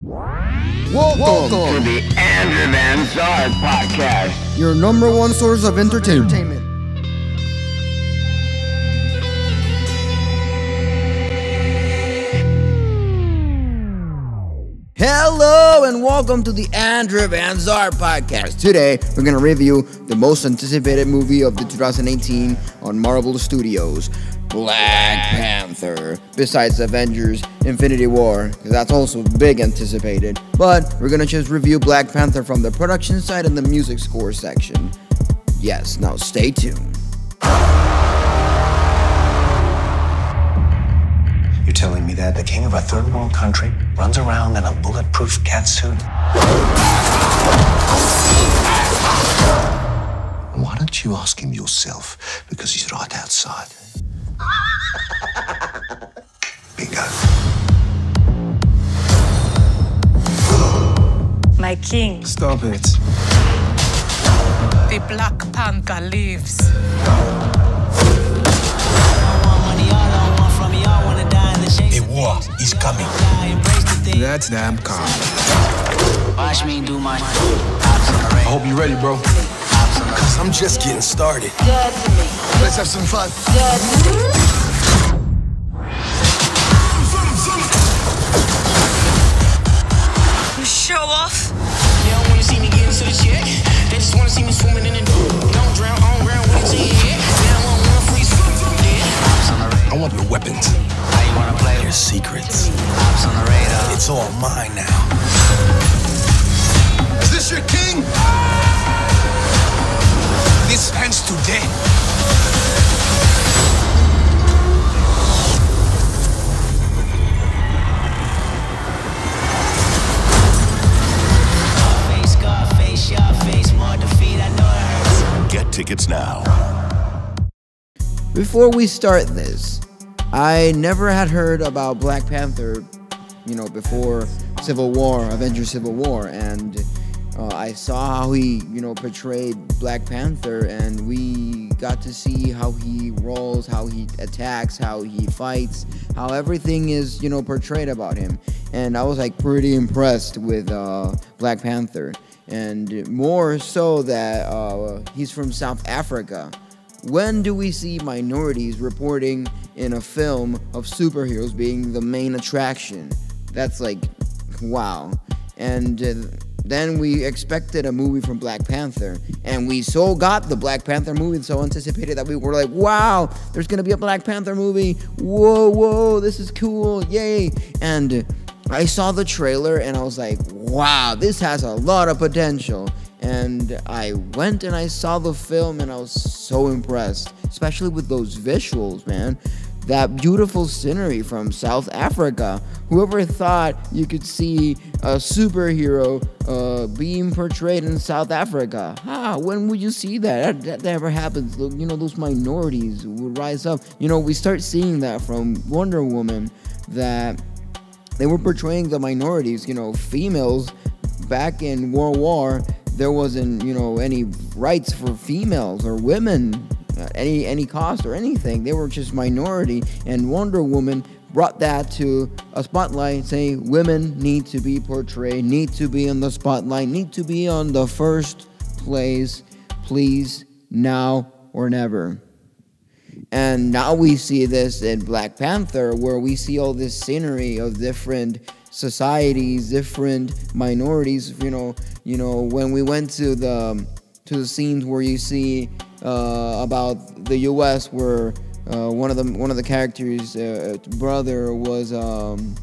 Welcome to the AVZpodcast, your number one source of entertainment. Hello and welcome to the AVZpodcast. Today we're going to review the most anticipated movie of the 2018 on Marvel Studios, Black Panther. Besides Avengers Infinity War, because that's also big anticipated. But we're going to just review Black Panther from the production side and the music score section. Yes, now stay tuned. You're telling me that the king of a third world country runs around in a bulletproof catsuit? Why don't you ask him yourself? Because he's right outside. Bingo. My king. Stop it. The Black Panther lives. A war is coming. That's damn calm. Watch me do my. I hope you're ready, bro. Because I'm just getting started. Let's have some fun. You show off. They don't want to see me get into the shit. They just want to see me swimming in the pool. Don't drown on ground with it in your head. They don't want one free swim. I want your weapons. How you want to play? Your secrets. Ops on the radar. It's all mine now. Is this your king? This ends today. Face, your face, more defeat. I know it hurts. Get tickets now. Before we start this, I never had heard about Black Panther, before Civil War, Avengers Civil War, and I saw how he, portrayed Black Panther, and we got to see how he rolls, how he attacks, how he fights, how everything is, portrayed about him, and I was pretty impressed with Black Panther, and more so that he's from South Africa. When do we see minorities reporting in a film of superheroes being the main attraction? That's wow. And then we expected a movie from Black Panther, and we so got the Black Panther movie, so anticipated that we were like, wow, there's gonna be a Black Panther movie. Whoa, this is cool, yay. And I saw the trailer and I was like, wow, this has a lot of potential. And I went and I saw the film and I was so impressed, especially with those visuals, man. That beautiful scenery from South Africa. Whoever thought you could see a superhero being portrayed in South Africa? When would you see that? That never happens. Those minorities would rise up. We start seeing that from Wonder Woman, that they were portraying the minorities, females. Back in World War, there wasn't, any rights for females or women at any cost or anything. They were just minority, and Wonder Woman brought that to a spotlight, saying women need to be portrayed, need to be in the spotlight, need to be on the first place, please, now or never. And now we see this in Black Panther, where we see all this scenery of different societies, different minorities. When we went to the scenes where you see about the U.S., where one of the characters' brother was in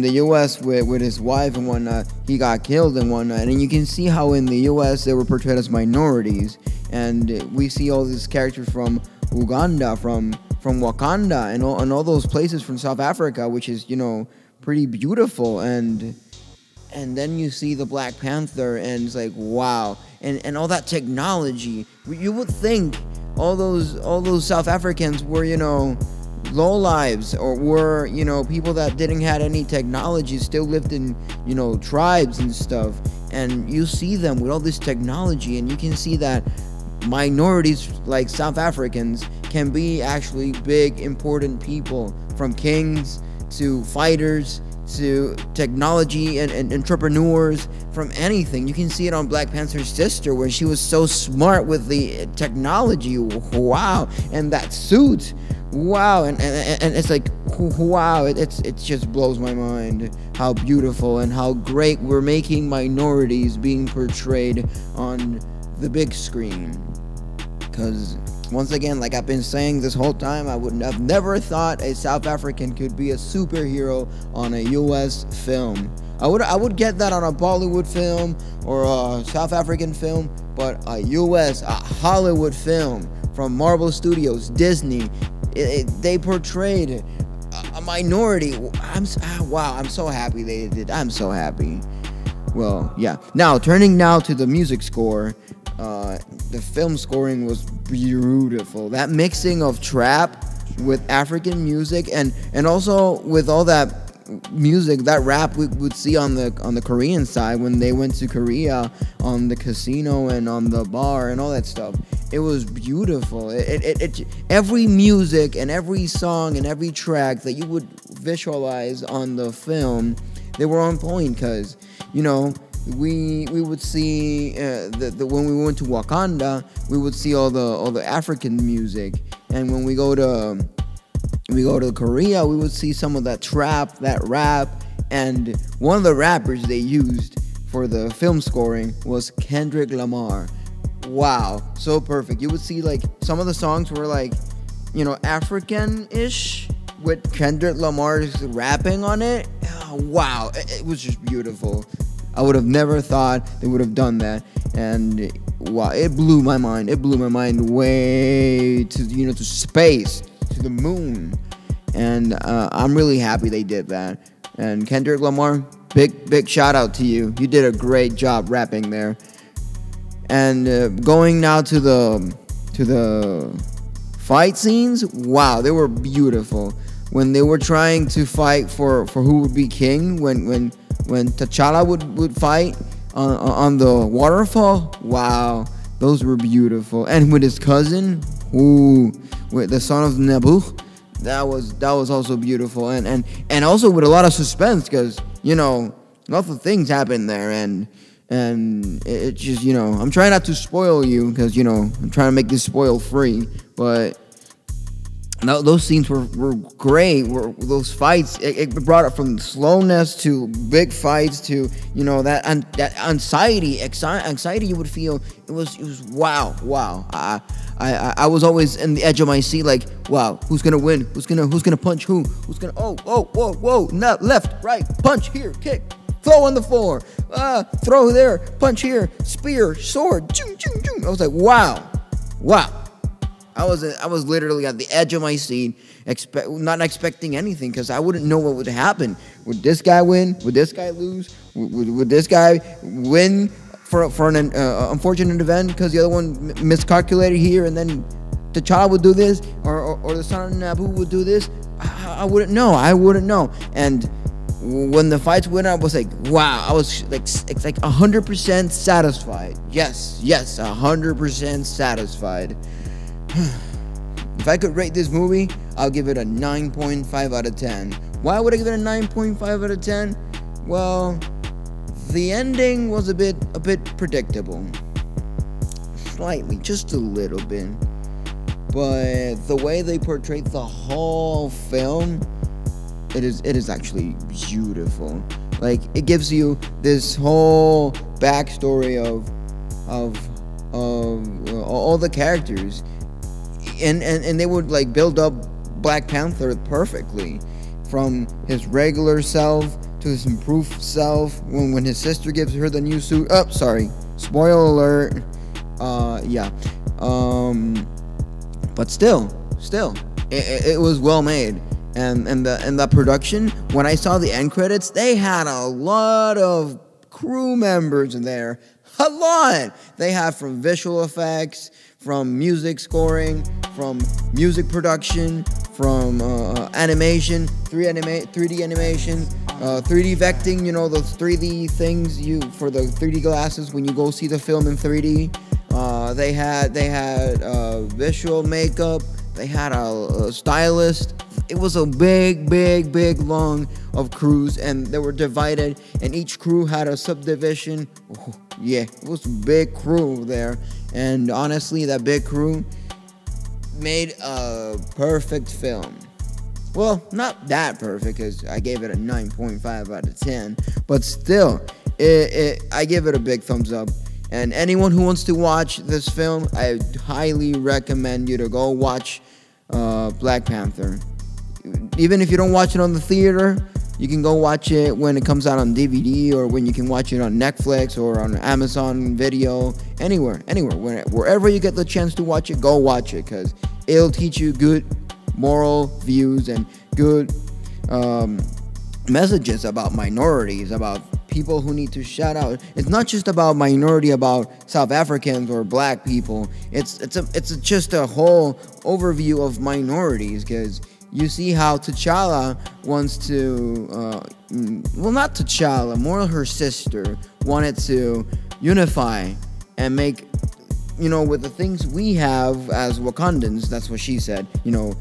the U.S. with his wife and whatnot, he got killed and whatnot, and you can see how in the U.S. they were portrayed as minorities, and we see all these characters from Uganda, from Wakanda, and all those places from South Africa, which is pretty beautiful, and then you see the Black Panther, and it's like, wow, and all that technology. You would think all those South Africans were lowlives, or were people that didn't have any technology, still lived in tribes and stuff, and you see them with all this technology, and you can see that minorities like South Africans can be actually big, important people, from kings to fighters, to technology and entrepreneurs, from anything. You can see it on Black Panther's sister, where she was so smart with the technology. Wow. And that suit. Wow. And it's like, wow. It just blows my mind how beautiful and how great we're making minorities being portrayed on the big screen. Because once again, like I've been saying this whole time, I would have never thought a South African could be a superhero on a US film. I would get that on a Bollywood film or a South African film, but a Hollywood film from Marvel Studios, Disney, they portrayed a minority. I'm so happy they did. I'm so happy. Well, yeah. Now, turning now to the music score. The film scoring was beautiful. That mixing of trap with African music and also with all that music, that rap we would see on the Korean side when they went to Korea, on the casino and on the bar and all that stuff. It was beautiful. It every music and every song and every track that you would visualize on the film, they were on point, because we would see when we went to Wakanda, we would see all the African music, and when we go to Korea, we would see some of that trap, that rap, and one of the rappers they used for the film scoring was Kendrick Lamar. Wow, so perfect. You would see like some of the songs were like, African-ish with Kendrick Lamar's rapping on it. Oh, wow, it was just beautiful. I would have never thought they would have done that, and wow, it blew my mind. It blew my mind way to to space, to the moon, and I'm really happy they did that. And Kendrick Lamar, big shout out to you. You did a great job rapping there. And going now to the fight scenes, wow, they were beautiful. When they were trying to fight for who would be king, when T'Challa would fight on the waterfall, wow, those were beautiful. And with his cousin, with the son of Nabu, that was also beautiful. And also with a lot of suspense, because lots of things happened there, and it just I'm trying not to spoil you, because I'm trying to make this spoil free, but. No, those scenes were great. Those fights, it brought it from slowness to big fights to that anxiety you would feel. It was wow. I was always in the edge of my seat, like, wow, who's gonna win? Who's gonna punch who? Who's gonna whoa, not left, right, punch here, kick, throw on the floor, throw there, punch here, spear, sword, chung. I was like, wow. I was literally at the edge of my seat, not expecting anything, because I wouldn't know what would happen. Would this guy win? Would this guy lose? Would this guy win for an unfortunate event because the other one miscalculated here, and then T'Challa would do this, or the son of Nabu would do this? I wouldn't know. And when the fights went, I was like, wow. I was like, it's like 100% satisfied. Yes, 100% satisfied. If I could rate this movie, I'll give it a 9.5 out of 10. Why would I give it a 9.5 out of 10? Well, the ending was a bit predictable. Slightly, just a little bit. But the way they portrayed the whole film, it is actually beautiful. Like, it gives you this whole backstory of all the characters. And they would like build up Black Panther perfectly, from his regular self to his improved self. When his sister gives her the new suit. Oh, sorry, spoiler alert. But still, it was well made. And the production. When I saw the end credits, they had a lot of crew members in there. A lot. They have from visual effects, from music scoring, from music production, from animation, 3D animation, 3D vecting, those 3D things for the 3D glasses when you go see the film in 3D. They had visual makeup. They had a stylist. it was a big long of crews, and they were divided, and each crew had a subdivision. Oh, yeah, it was a big crew there, and honestly, that big crew made a perfect film. Well, not that perfect, because I gave it a 9.5 out of 10, but still, I give it a big thumbs up. And anyone who wants to watch this film, I highly recommend you to go watch Black Panther. Even if you don't watch it on the theater, you can go watch it when it comes out on DVD, or when you can watch it on Netflix or on Amazon Video, anywhere, wherever you get the chance to watch it, go watch it, because it'll teach you good moral views and good messages about minorities, about people who need to shout out. It's not just about minority, about South Africans or black people. It's just a whole overview of minorities, because you see how T'Challa wants to, well, not T'Challa, more her sister wanted to unify and make, with the things we have as Wakandans, that's what she said,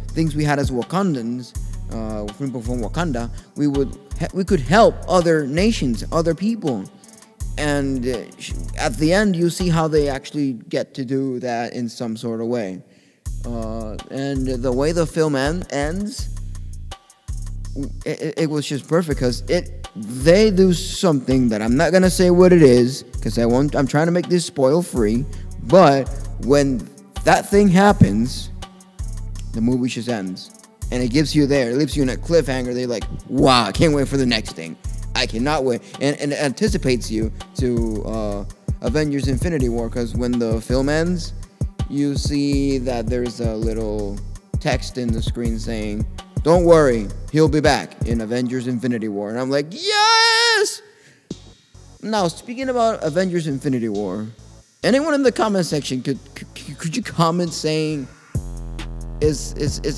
things we had as Wakandans, people from Wakanda, we could help other nations, other people. And at the end, you see how they actually get to do that in some sort of way. And the way the film ends, it was just perfect, because they do something that I'm not gonna say what it is, because I'm trying to make this spoil free. But when that thing happens, the movie just ends. And it leaves you in a cliffhanger. They're like, wow, I can't wait for the next thing. I cannot wait. And it anticipates you to Avengers Infinity War, because when the film ends, you see that there's a little text in the screen saying, don't worry, he'll be back in Avengers Infinity War. And I'm like, yes! Now, speaking about Avengers Infinity War, anyone in the comment section, could you comment saying, is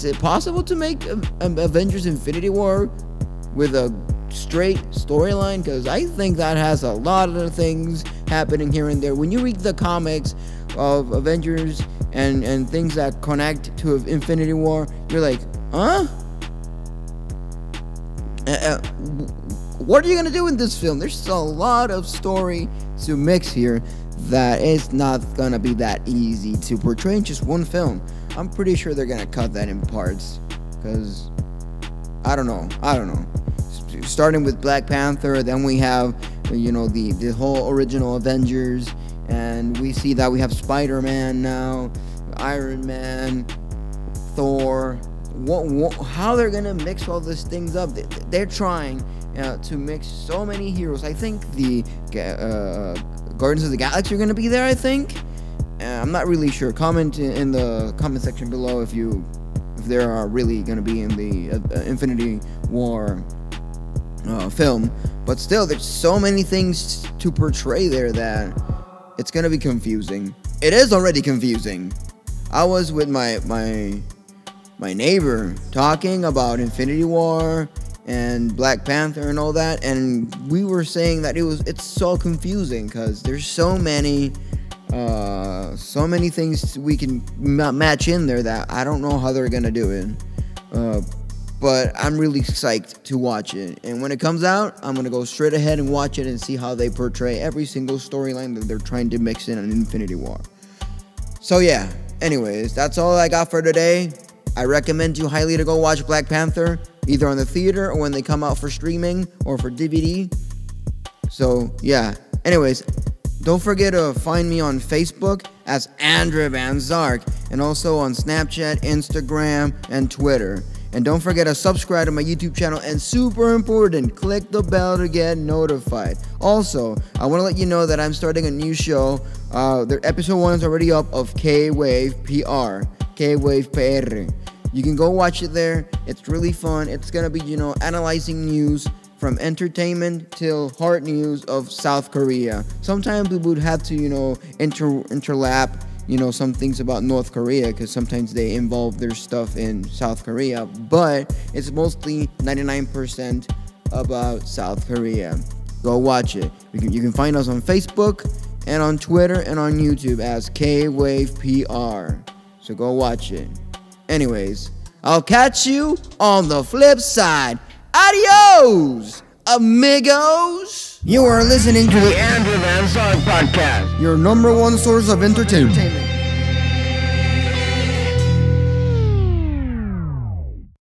it possible to make Avengers Infinity War with a straight storyline? Because I think that has a lot of things happening here and there. When you read the comics of Avengers and things that connect to Infinity War, you're like, huh? What are you gonna do in this film? There's a lot of story to mix here that it's not gonna be that easy to portray in just one film. I'm pretty sure they're gonna cut that in parts, because I don't know. Starting with Black Panther, then we have the whole original Avengers, and we see that we have Spider-Man now, Iron Man, Thor. How they're gonna mix all these things up? They're trying to mix so many heroes. I think the Guardians of the Galaxy are gonna be there, I think. I'm not really sure. Comment in the comment section below if there are really gonna be in the Infinity War film. But still, there's so many things to portray there that it's gonna be confusing. It is already confusing. I was with my neighbor talking about Infinity War and Black Panther and all that, and we were saying that it's so confusing, because there's so many things we can match in there that I don't know how they're gonna do it. But I'm really psyched to watch it, and when it comes out, I'm gonna go straight ahead and watch it and see how they portray every single storyline that they're trying to mix in an Infinity War. So yeah, anyways, that's all I got for today. I recommend you highly to go watch Black Panther, either on the theater or when they come out for streaming or for DVD. So yeah, anyways, don't forget to find me on Facebook as Andre Van Zark, and also on Snapchat, Instagram, and Twitter. And don't forget to subscribe to my YouTube channel, and super important, click the bell to get notified. Also, I want to let you know that I'm starting a new show. Episode 1 is already up of K-Wave PR, K-Wave PR. You can go watch it there. It's really fun. It's going to be, analyzing news from entertainment till hard news of South Korea. Sometimes we would have to, interlap, some things about North Korea, because sometimes they involve their stuff in South Korea, but it's mostly 99% about South Korea. Go watch it. You can find us on Facebook and on Twitter and on YouTube as K-Wave PR. So go watch it. Anyways, I'll catch you on the flip side. Adios, amigos. You are listening to the Andrew Van Song Podcast, your number one source of entertainment.